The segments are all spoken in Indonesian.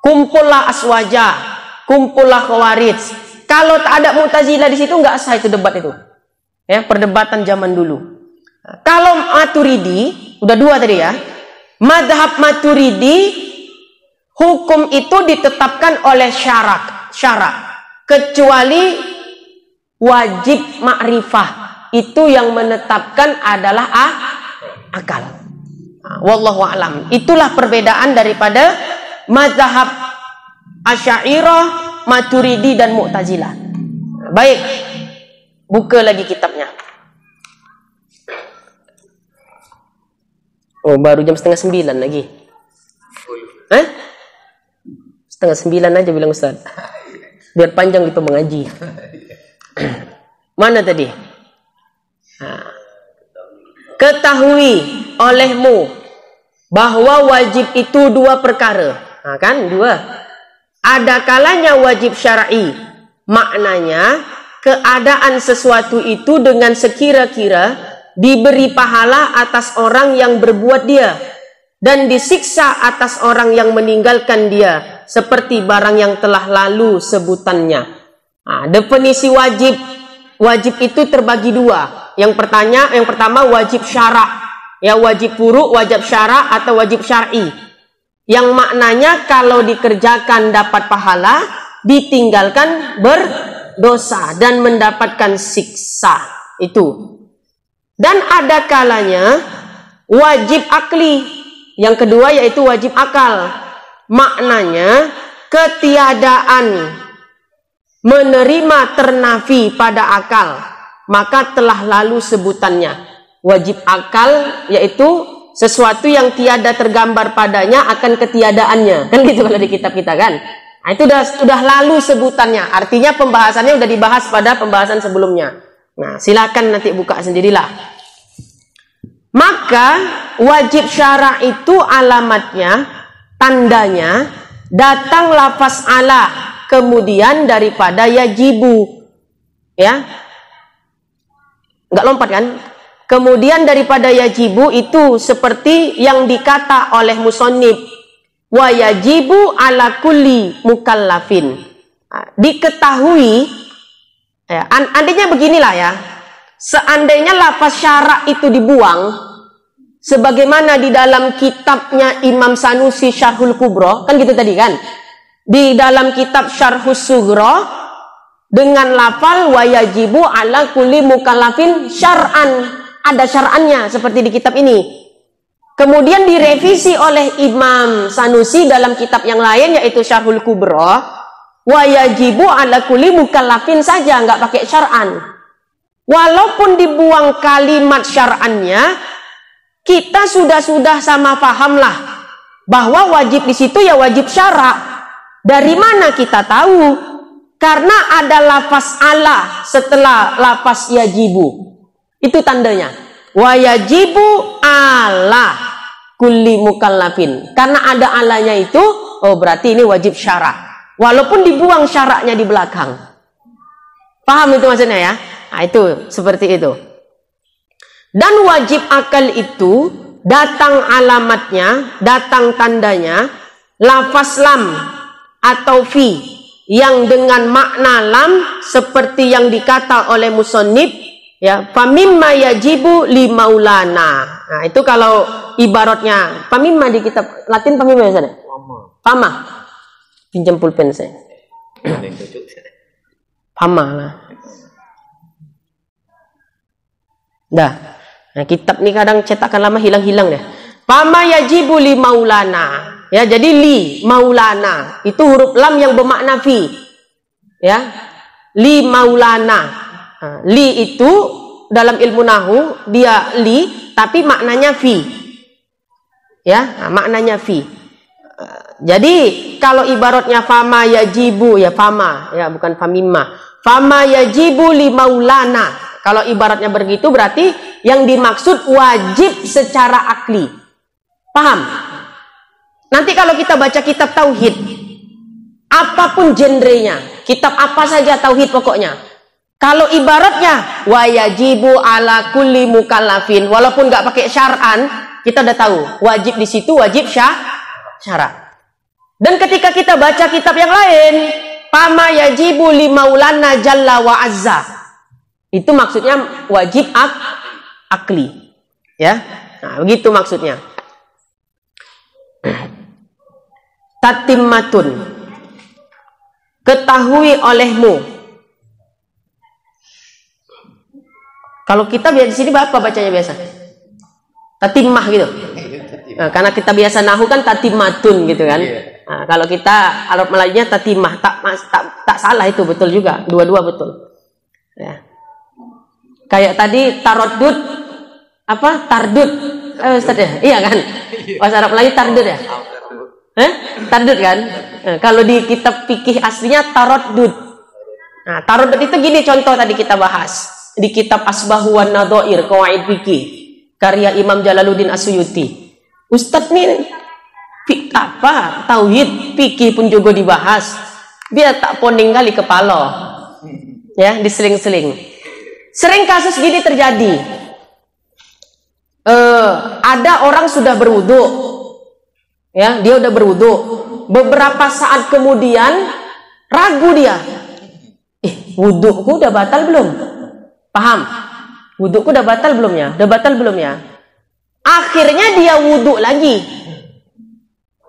kumpullah aswaja, kumpullah khawarij. Kalau tak ada Mu'tazilah di situ nggak sah itu debat itu. Ya, perdebatan zaman dulu. Kalau Maturidi, udah dua tadi ya. Madhab Maturidi, hukum itu ditetapkan oleh syarak. Kecuali wajib ma'rifah. Itu yang menetapkan adalah akal. Wallahu a'lam. Itulah perbedaan daripada mazhab Asy'ariyah, Maturidi dan Mu'tazilah. Baik. Buka lagi kitabnya. Oh, baru jam 8:30 lagi. Hah? 8:30 aja bilang Ustaz. Biar panjang kita mengaji. Mana tadi? Ketahui olehmu bahwa wajib itu dua perkara. Kan? Dua. Ada kalanya wajib syar'i. Maknanya keadaan sesuatu itu dengan sekira-kira diberi pahala atas orang yang berbuat dia dan disiksa atas orang yang meninggalkan dia, seperti barang yang telah lalu sebutannya. Definisi wajib itu terbagi dua. Yang pertama wajib syara', ya, wajib furu', wajib syara' atau wajib syar'i. Yang maknanya kalau dikerjakan dapat pahala, ditinggalkan berdosa dan mendapatkan siksa. Itu. Dan ada kalanya wajib akli. Yang kedua yaitu wajib akal. Maknanya ketiadaan menerima ternafi pada akal, maka telah lalu sebutannya. Wajib akal yaitu sesuatu yang tiada tergambar padanya akan ketiadaannya. Kan gitu kalau di kitab kita kan. Nah, itu sudah lalu sebutannya. Artinya pembahasannya sudah dibahas pada pembahasan sebelumnya. Nah, silakan nanti buka sendirilah. Maka wajib syara' itu alamatnya, tandanya datang lafaz ala kemudian daripada yajibu. Ya. Enggak lompat kan? Kemudian daripada yajibu itu seperti yang dikata oleh musannif, wa yajibu ala kulli mukallafin. Diketahui, ya, andainya beginilah ya, seandainya lafaz syara' itu dibuang, sebagaimana di dalam kitabnya Imam Sanusi Syarhul Kubra, kan gitu tadi kan, di dalam kitab Syarhus Sughra dengan lafal wa yajibu ala kulli mukallafin syar'an, ada syar'annya seperti di kitab ini. Kemudian direvisi oleh Imam Sanusi dalam kitab yang lain yaitu Syarhul Kubra, wa yajibu ala kulli mukallafin saja, nggak pakai syar'an. Walaupun dibuang kalimat syar'annya, kita sudah sama paham lah bahwa wajib di situ ya wajib syara'. Dari mana kita tahu? Karena ada lafaz ala setelah lafaz yajibu. Itu tandanya. Wa yajibu ala kulli mukallafin. Karena ada alanya itu, oh berarti ini wajib syara'. Walaupun dibuang syara'nya di belakang. Paham itu maksudnya ya? Nah, itu seperti itu. Dan wajib akal itu datang alamatnya, datang tandanya lafaz lam atau fi yang dengan makna lam seperti yang dikata oleh musannif, ya, famimma yajibu li maulana. Nah, itu kalau ibaratnya famimma di kitab Latin famimma ya, Fama. Pinjam pulpen saya. Fama lah. Dah. Nah, kitab ini kadang cetakan lama hilang-hilang deh. Fama yajibu li maulana. Ya, jadi li maulana itu huruf lam yang bermakna fi. Ya. Li maulana. Nah, li itu dalam ilmu nahwu dia li tapi maknanya fi. Ya, nah, maknanya fi. Jadi kalau ibaratnya fama yajibu ya fama, ya bukan famimma. Fama yajibu li maulana. Kalau ibaratnya begitu berarti yang dimaksud wajib secara akli. Paham? Nanti kalau kita baca kitab tauhid, apapun genrenya, kitab apa saja tauhid pokoknya. Kalau ibaratnya wa yajibu ala kulli mukallafin, walaupun nggak pakai syar'an, kita udah tahu wajib di situ wajib syara'. Dan ketika kita baca kitab yang lain, fama yajibu li maulana jalla wa azza. Itu maksudnya wajib akli. Ya. Nah, begitu maksudnya. Tatimmatun. Ketahui olehmu. Kalau kita di sini apa bacanya biasa? Tatimah gitu. Nah, karena kita biasa nahu kan tatimmatun gitu kan. Nah, kalau kita Arab Melayunya tatimah, tak salah itu, betul juga, dua-dua betul. Ya. Kayak tadi taraddud, apa? Tardud, Ustaz ya? Iya kan? Bahasa Arab Melayu tardud ya? Tardud kan? Nah, kalau di kitab fikih aslinya taraddud. Nah, taraddud itu gini contoh tadi kita bahas di kitab Asbahu wan Nadhair Qawaid Fikih karya Imam Jalaluddin As-Suyuti. Ustaz nih apa tauhid fikih pun juga dibahas, biar tak poning kali kepala, ya diseling-seling. Sering kasus gini terjadi. Ada orang sudah berwudu, ya dia udah berwudu. Beberapa saat kemudian ragu dia, wuduku udah batal belum? Paham? Wuduku udah batal belum ya? Udah batal belum ya? Akhirnya dia wudu lagi.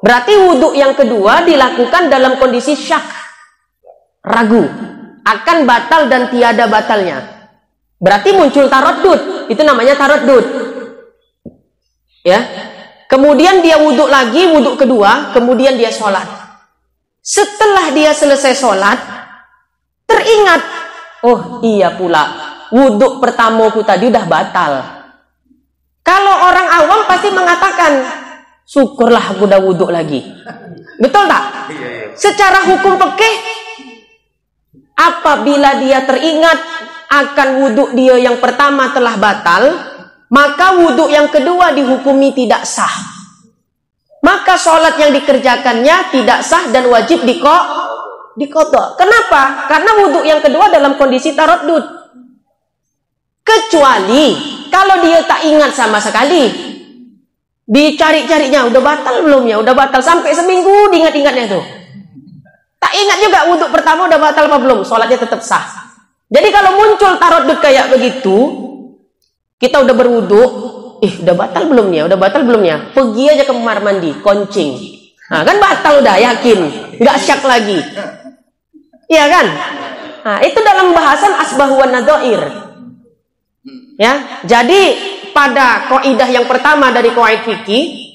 Berarti wudhu yang kedua dilakukan dalam kondisi syak, ragu, akan batal dan tiada batalnya. Berarti muncul taraddud, itu namanya taraddud. Ya. Kemudian dia wudhu lagi, wudhu kedua, kemudian dia sholat. Setelah dia selesai sholat, teringat, oh iya pula, wudhu pertamaku tadi udah batal. Kalau orang awam pasti mengatakan, syukurlah aku udah wudhu lagi. Betul tak? Secara hukum fikih, apabila dia teringat akan wudhu dia yang pertama telah batal, maka wudhu yang kedua dihukumi tidak sah. Maka sholat yang dikerjakannya tidak sah dan wajib diqadha. Kenapa? Karena wudhu yang kedua dalam kondisi taraddud. Kecuali kalau dia tak ingat sama sekali, dicari-carinya, udah batal belum ya? Udah batal sampai seminggu diingat-ingatnya tuh. Tak ingat juga wudhu pertama udah batal apa belum? Sholatnya tetap sah. Jadi kalau muncul taraddud kayak begitu, kita udah berwudhu, udah batal belum ya? Udah batal belum ya? Pergi aja ke kamar mandi, koncing. Nah, kan batal udah, yakin, nggak syak lagi. Iya kan? Nah, itu dalam bahasan Asbahu wan Nadhair. Ya, jadi pada kaidah yang pertama dari qawaid fikih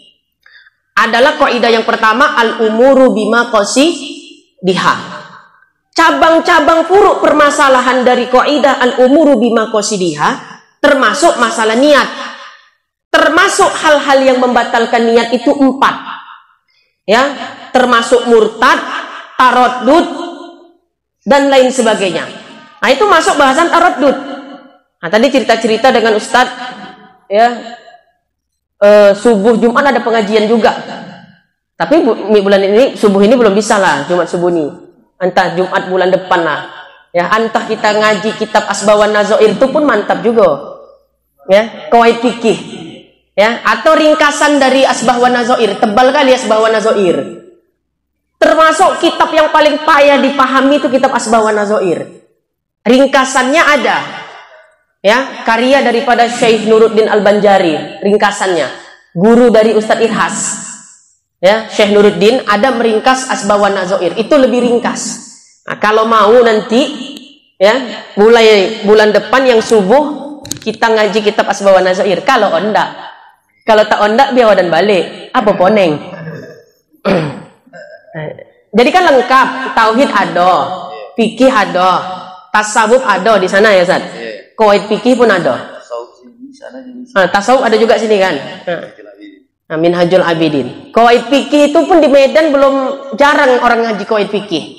adalah kaidah yang pertama al-umuru bima qasidiha. Cabang-cabang furuk permasalahan dari kaidah al-umuru bima qasidiha termasuk masalah niat. Termasuk hal-hal yang membatalkan niat itu 4. Ya, termasuk murtad, taraddud dan lain sebagainya. Nah, itu masuk bahasan taraddud. Nah, tadi cerita-cerita dengan Ustadz, ya, subuh Jumat ada pengajian juga. Tapi bulan ini, subuh ini belum bisa lah, Jumat subuh ini. Entah Jumat bulan depan lah. Ya, entah kita ngaji kitab Asbahu wan Nadhair itu pun mantap juga. Ya, qawaid fikih. Ya, atau ringkasan dari Asbahu wan Nadhair, tebal kali Asbahu wan Nadhair. Termasuk kitab yang paling payah dipahami itu kitab Asbahu wan Nadhair. Ringkasannya ada. Ya, karya daripada Syekh Nuruddin Al-Banjari, ringkasannya. Guru dari Ustadz Irhas. Ya, Syekh Nuruddin ada meringkas Asbahu wan Nadhair. Itu lebih ringkas. Nah, kalau mau nanti ya, mulai bulan depan yang subuh kita ngaji kitab Asbahu wan Nadhair. Kalau ondak. Kalau tak ondak biar dan balik. Apa poneng? Jadi kan lengkap, tauhid ada, fikih ada, tasawuf ada di sana ya, Ustaz. Qawaid fikih pun ada. Tasawuf ada juga sini kan. Minhajul Abidin. Qawaid fikih itu pun di Medan belum, jarang orang ngaji qawaid fikih.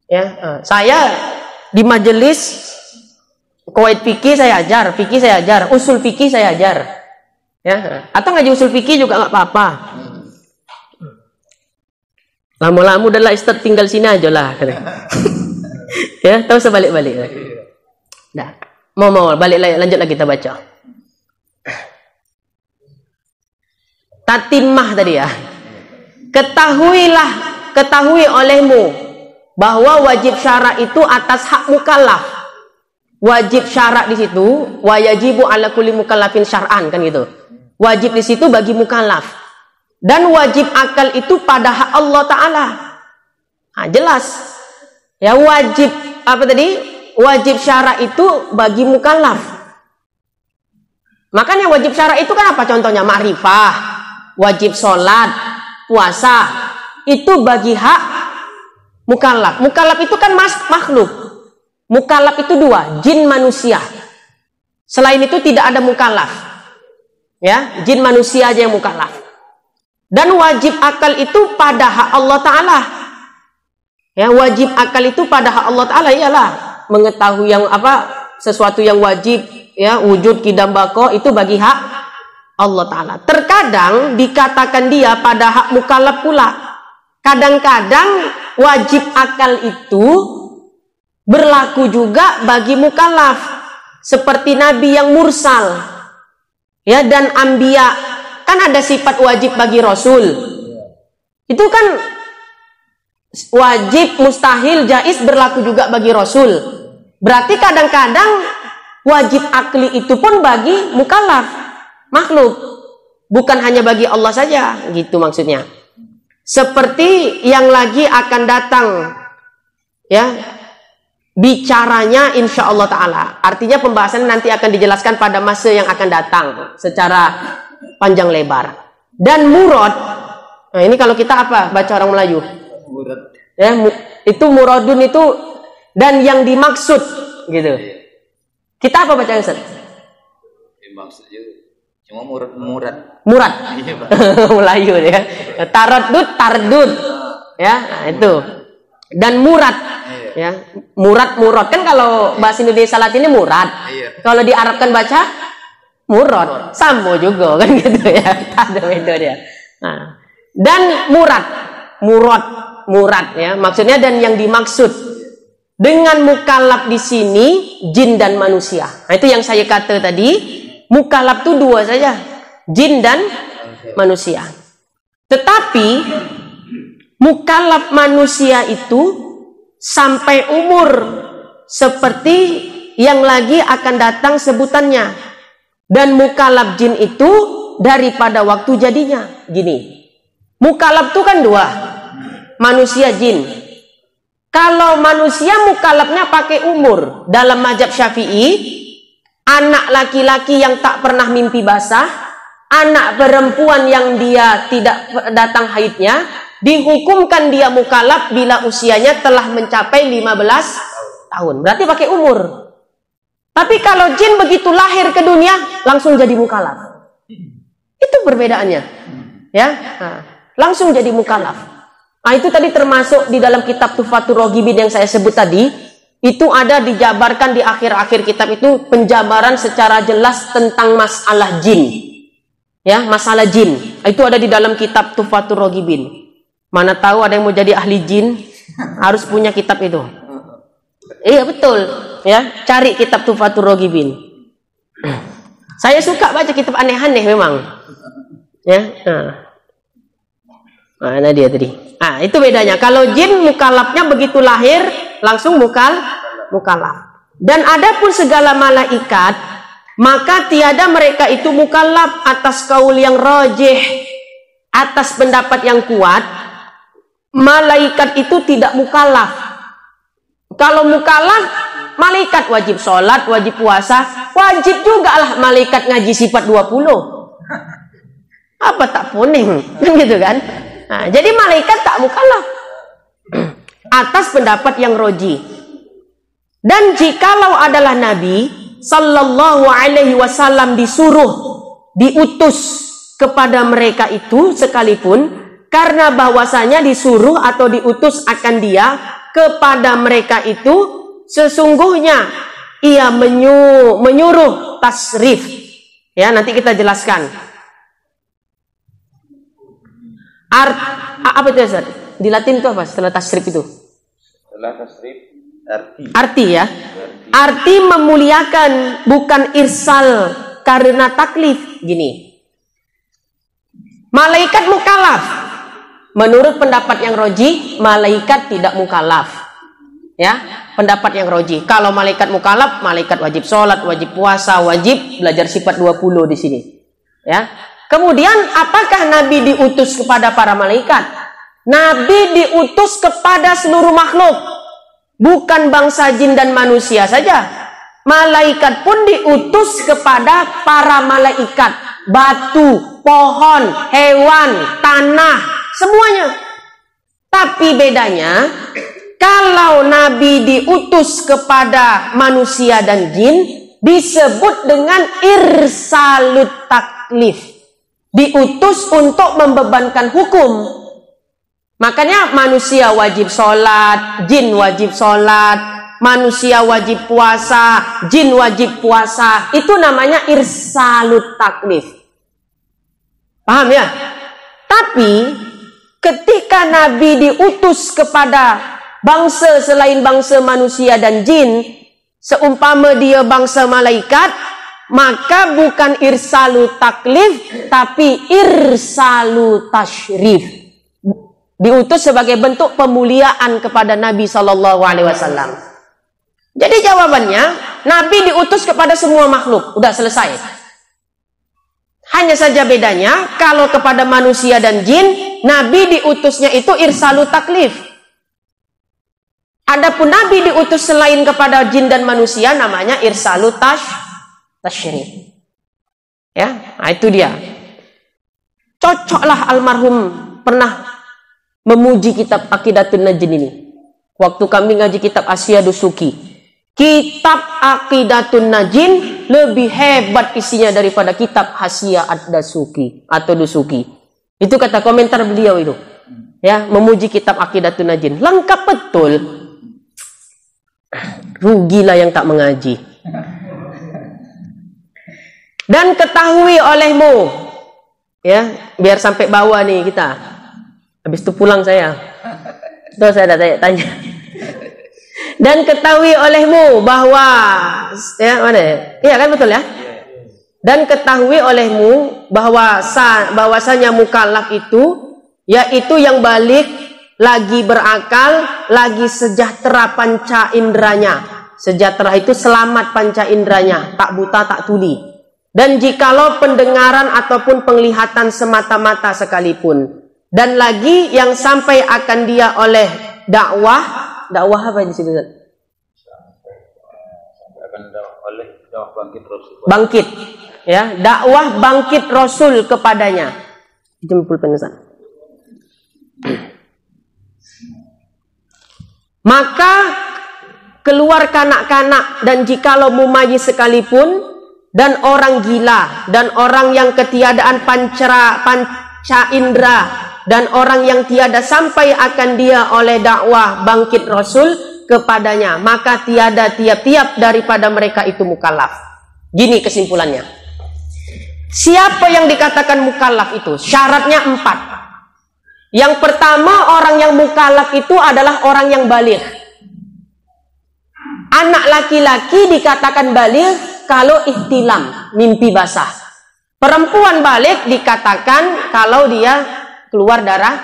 Ya, saya di majelis qawaid fikih saya ajar, fikih saya ajar, usul fikih saya ajar. Ya, atau ngaji usul fikih juga nggak apa-apa. Lama-lama udahlah Ustaz tinggal sini aja lah. Ya, tahu sebalik-balik. Nah. Mau balik lagi, lanjut lagi kita baca. Tatimah tadi ya. Ketahuilah ketahui olehmu bahwa wajib syara itu atas hak mukallaf. Wajib syara di situ wa yajibu ala kulli mukallafin syar'an, kan gitu. Wajib di situ bagi mukallaf. Dan wajib akal itu pada hak Allah Ta'ala. Nah, jelas. Ya, wajib apa tadi? Wajib syara itu bagi mukallaf. Makanya wajib syara itu kan apa contohnya? Ma'rifah, wajib sholat, puasa. Itu bagi hak mukallaf. Mukallaf itu kan makhluk. Mukallaf itu dua, jin manusia. Selain itu tidak ada mukallaf. Ya, jin manusia aja yang mukallaf. Dan wajib akal itu pada hak Allah Ta'ala. Ya, wajib akal itu pada hak Allah Ta'ala ialah mengetahui yang apa, sesuatu yang wajib, ya, wujud qidam baqo itu bagi hak Allah Ta'ala. Terkadang dikatakan dia pada hak mukallaf pula. Kadang-kadang wajib akal itu berlaku juga bagi mukallaf, seperti nabi yang mursal, ya, dan anbiya. Kan ada sifat wajib bagi rasul. Itu kan wajib, mustahil, jaiz berlaku juga bagi rasul. Berarti kadang-kadang wajib akli itu pun bagi mukallaf, makhluk, bukan hanya bagi Allah saja, gitu maksudnya. Seperti yang lagi akan datang, ya, bicaranya insya Allah Ta'ala. Artinya pembahasan nanti akan dijelaskan pada masa yang akan datang secara panjang lebar. Dan murad, nah ini kalau kita apa baca orang Melayu, ya, itu muradun itu dan yang dimaksud, gitu. Kita apa baca Ustaz? Maksudnya cuma murad. Melayu ya. Tardud, ya, nah, itu. Dan murad, ya, murad kan kalau bahasa Indonesia Latinnya murad. Kalau di Arab kan baca murad, sama juga kan gitu ya. Ada beda dia. Nah, dan murad ya, maksudnya dan yang dimaksud dengan mukallaf di sini jin dan manusia. Nah, itu yang saya kata tadi, mukallaf itu dua saja, jin dan manusia. Tetapi mukallaf manusia itu sampai umur seperti yang lagi akan datang sebutannya. Dan mukallaf jin itu daripada waktu jadinya. Gini, mukallaf itu kan dua, manusia, jin. Kalau manusia mukallafnya pakai umur. Dalam mazhab Syafi'i, anak laki-laki yang tak pernah mimpi basah, anak perempuan yang dia tidak datang haidnya, dihukumkan dia mukallaf bila usianya telah mencapai 15 tahun. Berarti pakai umur. Tapi kalau jin begitu lahir ke dunia langsung jadi mukallaf. Itu perbedaannya. Ya, nah, langsung jadi mukallaf. Nah, itu tadi termasuk di dalam kitab Tuhfatur Raghibin yang saya sebut tadi. Itu ada dijabarkan di akhir-akhir kitab itu penjabaran secara jelas tentang masalah jin. Ya, masalah jin. Itu ada di dalam kitab Tuhfatur Raghibin. Mana tahu ada yang mau jadi ahli jin, harus punya kitab itu. Iya, betul. Ya, cari kitab Tuhfatur Raghibin. Saya suka baca kitab aneh-aneh memang. Ya, nah, dia tadi. Ah, itu bedanya. Kalau jin mukallafnya begitu lahir langsung mukallaf. Dan adapun segala malaikat, maka tiada mereka itu mukallaf atas kaul yang rajih, atas pendapat yang kuat. Malaikat itu tidak mukallaf. Kalau mukallaf, malaikat wajib sholat, wajib puasa, wajib juga lah malaikat ngaji sifat 20. Apa tak poning, gitu kan? Nah, jadi malaikat tak mukallaf atas pendapat yang roji. Dan jikalau adalah Nabi Sallallahu Alaihi Wasallam disuruh, diutus kepada mereka itu sekalipun, karena bahwasanya disuruh atau diutus akan dia kepada mereka itu, sesungguhnya ia menyuruh tasrif. Ya, nanti kita jelaskan. Apa itu Ustaz? Di Latin itu apa setelah tasrif itu? Setelah tasrif arti ya. Arti memuliakan, bukan irsal karena taklif. Gini, malaikat mukallaf. menurut pendapat yang roji, malaikat tidak mukallaf. Ya, pendapat yang roji. Kalau malaikat mukallaf, malaikat wajib sholat, wajib puasa, wajib belajar sifat 20 di sini. Ya. Kemudian apakah Nabi diutus kepada para malaikat? Nabi diutus kepada seluruh makhluk. Bukan bangsa jin dan manusia saja. Malaikat pun diutus kepada para malaikat. Batu, pohon, hewan, tanah, semuanya. Tapi bedanya, kalau Nabi diutus kepada manusia dan jin, disebut dengan irsalut taklif. Diutus untuk membebankan hukum. Makanya manusia wajib sholat, jin wajib sholat, manusia wajib puasa, jin wajib puasa. Itu namanya irsalut taklif. Paham ya? Tapi ketika Nabi diutus kepada bangsa selain bangsa manusia dan jin, seumpama dia bangsa malaikat, maka bukan irsalu taklif, tapi irsalu tasyrif. Diutus sebagai bentuk pemuliaan kepada Nabi SAW. Jadi jawabannya, Nabi diutus kepada semua makhluk. Udah selesai. Hanya saja bedanya, kalau kepada manusia dan jin, Nabi diutusnya itu irsalu taklif. Adapun Nabi diutus selain kepada jin dan manusia, namanya irsalu tasyrif. Ya, nah itu dia. Cocoklah almarhum pernah memuji kitab Aqidatun Najin ini. Waktu kami ngaji kitab Asya Dusuki. Kitab Aqidatun Najin lebih hebat isinya daripada kitab Hasya Ad-Dasuki atau Dusuki. Itu kata komentar beliau itu. Ya, memuji kitab Aqidatun Najin. Lengkap betul. Rugilah yang tak mengaji. Dan ketahui olehmu, ya, biar sampai bawah nih kita. Habis itu pulang saya. Terus saya dah tanya. Dan ketahui olehmu bahwa, ya mana? Iya kan betul ya? Dan ketahui olehmu bahwasanya mukallaf itu yaitu yang balik, lagi berakal, lagi sejahtera panca inderanya. Sejahtera itu selamat panca inderanya, tak buta tak tuli. Dan jikalau pendengaran ataupun penglihatan semata-mata sekalipun. Dan lagi yang sampai akan dia oleh dakwah apa di situ? Sampai akan oleh dakwah bangkit Rasul. Bangkit, ya, dakwah bangkit Rasul kepadanya. Jempol pengesan. Maka keluar kanak-kanak dan jikalau mumayyiz sekalipun dan orang gila dan orang yang ketiadaan panca indera dan orang yang tiada sampai akan dia oleh dakwah bangkit Rasul kepadanya, maka tiada tiap-tiap daripada mereka itu mukallaf. Gini kesimpulannya. Siapa yang dikatakan mukallaf itu? Syaratnya 4. Yang pertama, orang yang mukallaf itu adalah orang yang baligh. Anak laki-laki dikatakan baligh kalau ihtilam, mimpi basah. Perempuan baligh dikatakan kalau dia keluar darah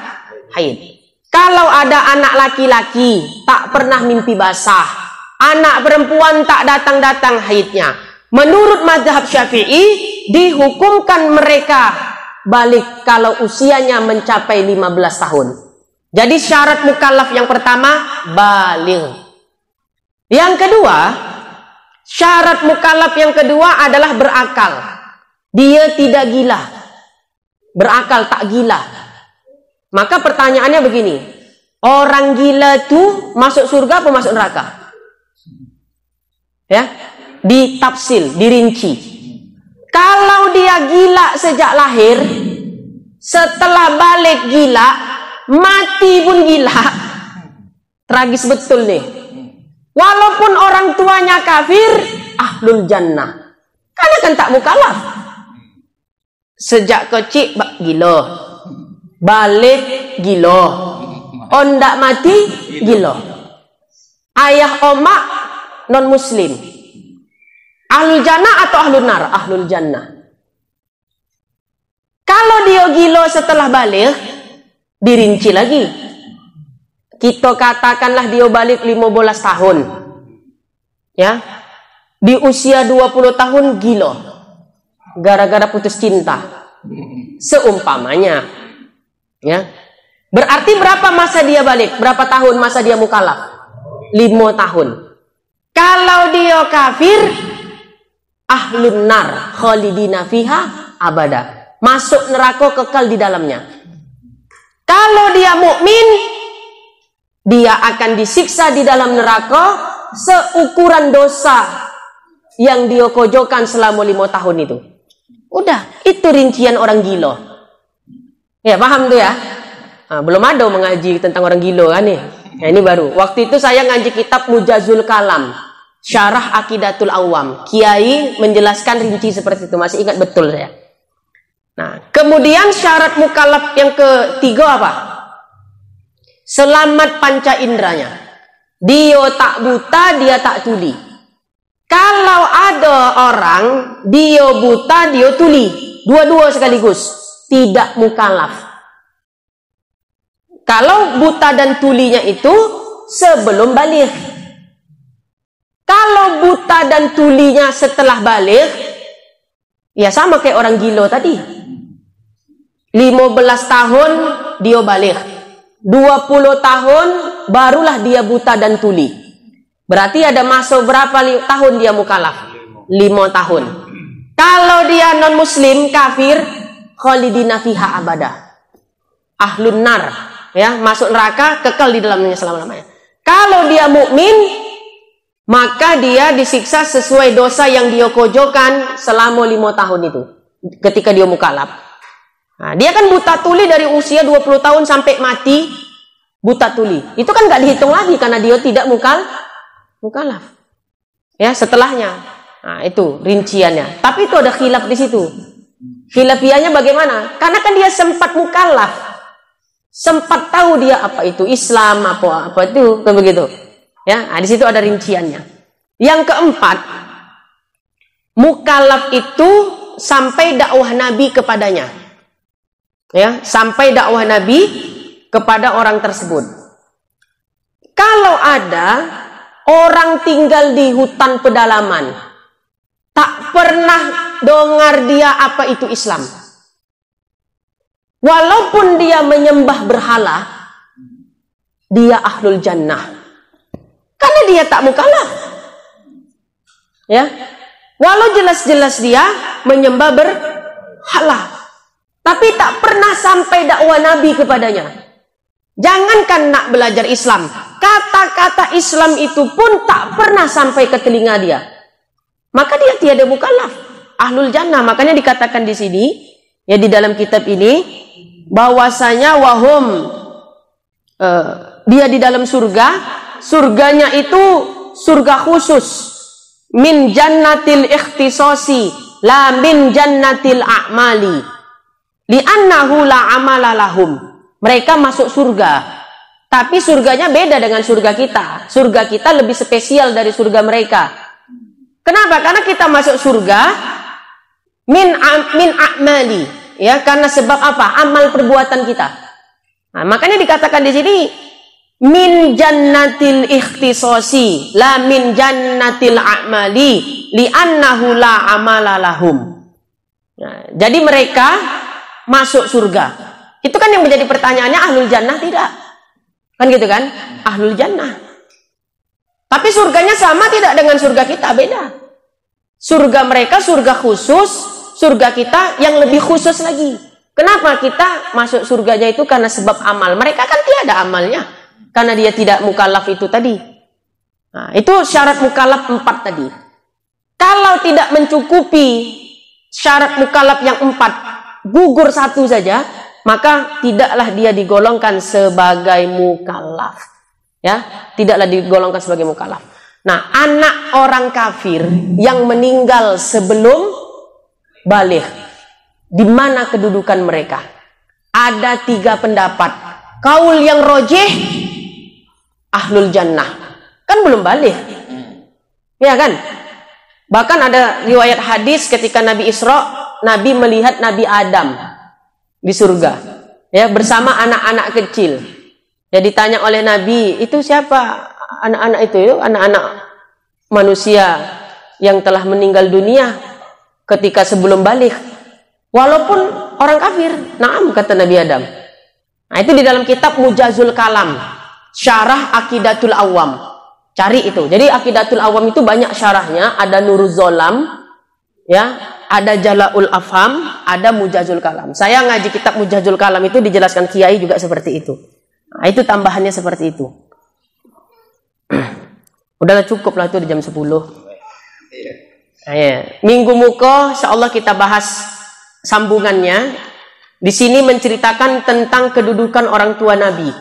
haid. Kalau ada anak laki-laki tak pernah mimpi basah, anak perempuan tak datang-datang haidnya, menurut mazhab Syafi'i dihukumkan mereka balik kalau usianya mencapai 15 tahun. Jadi syarat mukallaf yang pertama baligh. Yang kedua, syarat mukallaf yang kedua adalah berakal. Dia tidak gila. Berakal tak gila. Maka pertanyaannya begini, orang gila itu masuk surga atau masuk neraka? Ya, ditafsil, dirinci. Kalau dia gila sejak lahir, setelah balik gila, mati pun gila, tragis betul nih. Walaupun orang tuanya kafir, ahlul jannah, karena kan tak mukallaf. Sejak kecil gila. Balik gilo, ondak mati gilo. Ayah omak non muslim. Ahlul jannah atau ahlul nar? Ahlul jannah. Kalau dia gilo setelah balik, Dirinci lagi. Kita katakanlah dia balik 15 tahun. Ya. Di usia 20 tahun gila. Gara-gara putus cinta. Seumpamanya. Ya. Berarti berapa masa dia balik? Berapa tahun masa dia mukallaf? 5 tahun. Kalau dia kafir, ahlun nar khalidina fiha abada. Masuk neraka kekal di dalamnya. Kalau dia mukmin, dia akan disiksa di dalam neraka seukuran dosa yang dia kojokan selama 5 tahun itu. Udah, itu rincian orang gila. Ya, paham tuh ya? Nah, belum ada mengaji tentang orang gila kan nih. Nah, ini baru. Waktu itu saya ngaji kitab Mujazul Kalam, Syarah Aqidatul Awam. Kiai menjelaskan rinci seperti itu. Masih ingat betul saya. Nah, kemudian syarat mukallaf yang ketiga apa? Selamat panca indranya. Dia tak buta, dia tak tuli. Kalau ada orang dia buta, dia tuli, dua-dua sekaligus, tidak mukallaf. Kalau buta dan tulinya itu sebelum balik. Kalau buta dan tulinya setelah balik, ya sama kayak orang gila tadi. 15 tahun dia balik. 20 tahun barulah dia buta dan tuli. Berarti ada masa berapa tahun dia mukallaf? 5 tahun. Kalau dia non muslim, kafir, khalidina fiha abada. Ahlun nar, ya, masuk neraka kekal di dalamnya selama-lamanya. Kalau dia mukmin, maka dia disiksa sesuai dosa yang dia kojokan selama 5 tahun itu ketika dia mukallaf. Nah, dia kan buta tuli dari usia 20 tahun sampai mati buta tuli. Itu kan nggak dihitung lagi karena dia tidak mukallaf. Ya, setelahnya. Nah, itu rinciannya. Tapi itu ada khilaf di situ. Khilafiahnya bagaimana? Karena kan dia sempat mukallaf. Sempat tahu dia apa itu Islam, apa itu, kan begitu. Ya, nah, di situ ada rinciannya. Yang keempat, mukallaf itu sampai dakwah Nabi kepadanya. Ya, sampai dakwah Nabi kepada orang tersebut. Kalau ada orang tinggal di hutan pedalaman, tak pernah dengar dia apa itu Islam. Walaupun dia menyembah berhala, dia ahlul jannah. Karena dia tak mukallaf. Ya. Walau jelas-jelas dia menyembah berhala, tapi tak pernah sampai dakwah Nabi kepadanya. Jangankan nak belajar Islam, kata-kata Islam itu pun tak pernah sampai ke telinga dia. Maka dia tiada mukallaf, ahlul jannah. Makanya dikatakan di sini, ya di dalam kitab ini, bahwasanya wahum, dia di dalam surga, surganya itu surga khusus, min jannatil ikhtisasi, la min jannatil a'mali. Li'annahu la amala lahum. Mereka masuk surga, tapi surganya beda dengan surga kita. Surga kita lebih spesial dari surga mereka. Kenapa? Karena kita masuk surga min a'mali, ya, karena sebab apa? Amal perbuatan kita. Nah, makanya dikatakan di sini min jannatil ikhtisasi, la min jannatil a'mali, li'annahu la amala lahum. Nah, jadi mereka masuk surga. Itu kan yang menjadi pertanyaannya, ahlul jannah tidak? Kan gitu kan? Ahlul jannah. Tapi surganya sama tidak dengan surga kita? Beda. Surga mereka surga khusus, surga kita yang lebih khusus lagi. Kenapa kita masuk surganya itu? Karena sebab amal. Mereka kan tiada amalnya, karena dia tidak mukallaf itu tadi. Nah, itu syarat mukallaf 4 tadi. Kalau tidak mencukupi syarat mukallaf yang 4, gugur 1 saja, maka tidaklah dia digolongkan sebagai mukallaf. Ya, tidaklah digolongkan sebagai mukallaf. Nah, anak orang kafir yang meninggal sebelum baligh, di mana kedudukan mereka? Ada 3 pendapat. Kaul yang rojih, ahlul jannah. Kan belum baligh. Ya kan? Bahkan ada riwayat hadis ketika Nabi Isra, Nabi melihat Nabi Adam di surga. Ya, bersama anak-anak kecil. Ya, ditanya oleh Nabi, itu siapa anak-anak itu? Anak-anak manusia yang telah meninggal dunia ketika sebelum balik. Walaupun orang kafir. Naam, kata Nabi Adam. Nah, itu di dalam kitab Mujazul Kalam, Syarah Aqidatul Awam. Cari itu. Jadi Aqidatul Awam itu banyak syarahnya, ada Nuruz Zolam, ya, ada Jala'ul Afham, ada Mujazul Kalam. Saya ngaji kitab Mujazul Kalam itu dijelaskan kiai juga seperti itu. Nah, itu tambahannya seperti itu. Udahlah, cukup lah itu di jam 10. Nah, ya. Minggu muka insyaallah kita bahas sambungannya. Di sini menceritakan tentang kedudukan orang tua Nabi.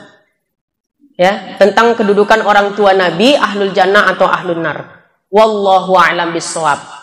Ya, tentang kedudukan orang tua Nabi, ahlul jannah atau ahlun nar. Wallahu a'lam bishawab.